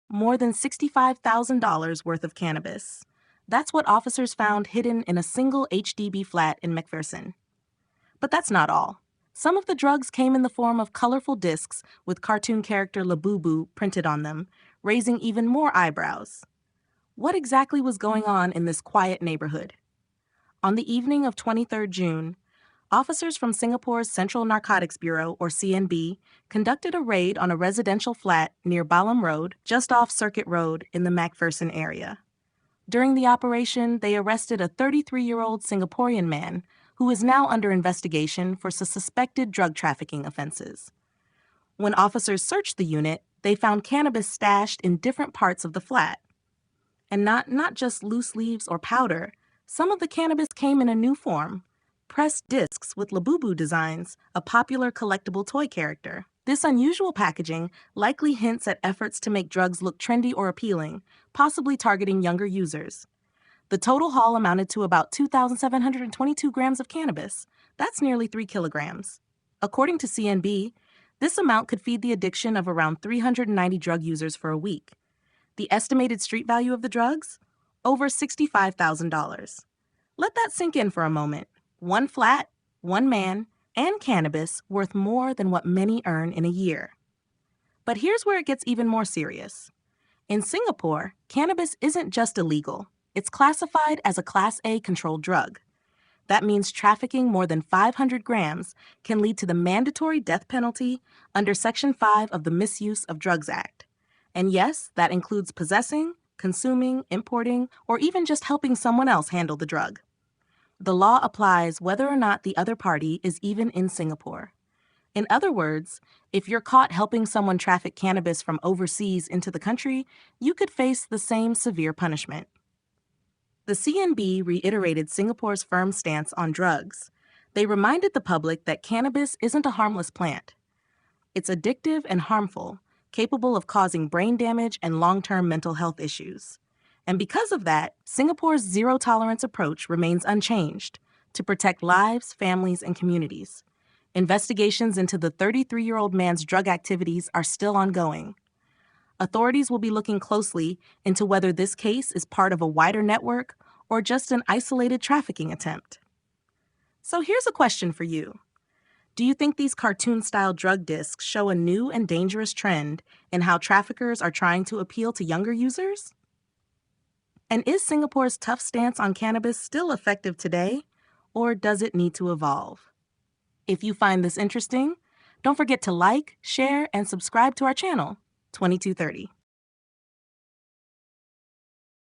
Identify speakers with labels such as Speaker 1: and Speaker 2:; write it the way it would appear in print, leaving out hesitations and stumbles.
Speaker 1: more than $65,000 worth of cannabis. That's what officers found hidden in a single HDB flat in MacPherson. But that's not all. Some of the drugs came in the form of colorful discs with cartoon character Labubu printed on them, raising even more eyebrows. What exactly was going on in this quiet neighborhood? On the evening of 23 June, officers from Singapore's Central Narcotics Bureau, or CNB, conducted a raid on a residential flat near Balam Road, just off Circuit Road in the MacPherson area. During the operation, they arrested a 33-year-old Singaporean man who is now under investigation for suspected drug trafficking offenses. When officers searched the unit, they found cannabis stashed in different parts of the flat. And not just loose leaves or powder, some of the cannabis came in a new form, pressed discs with Labubu designs, a popular collectible toy character. This unusual packaging likely hints at efforts to make drugs look trendy or appealing, possibly targeting younger users. The total haul amounted to about 2,722 grams of cannabis. That's nearly 3 kilograms. According to CNB, this amount could feed the addiction of around 390 drug users for a week. The estimated street value of the drugs? Over $65,000. Let that sink in for a moment. One flat, one man, and cannabis worth more than what many earn in a year. But here's where it gets even more serious. In Singapore, cannabis isn't just illegal. It's classified as a Class A controlled drug. That means trafficking more than 500 grams can lead to the mandatory death penalty under Section 5 of the Misuse of Drugs Act. And yes, that includes possessing, consuming, importing, or even just helping someone else handle the drug. The law applies whether or not the other party is even in Singapore. In other words, if you're caught helping someone traffic cannabis from overseas into the country, you could face the same severe punishment. The CNB reiterated Singapore's firm stance on drugs. They reminded the public that cannabis isn't a harmless plant. It's addictive and harmful, capable of causing brain damage and long-term mental health issues. And because of that, Singapore's zero-tolerance approach remains unchanged to protect lives, families, and communities. Investigations into the 33-year-old man's drug activities are still ongoing. Authorities will be looking closely into whether this case is part of a wider network or just an isolated trafficking attempt. So here's a question for you. Do you think these cartoon-style drug discs show a new and dangerous trend in how traffickers are trying to appeal to younger users? And is Singapore's tough stance on cannabis still effective today, or does it need to evolve? If you find this interesting, don't forget to like, share, and subscribe to our channel, 2230.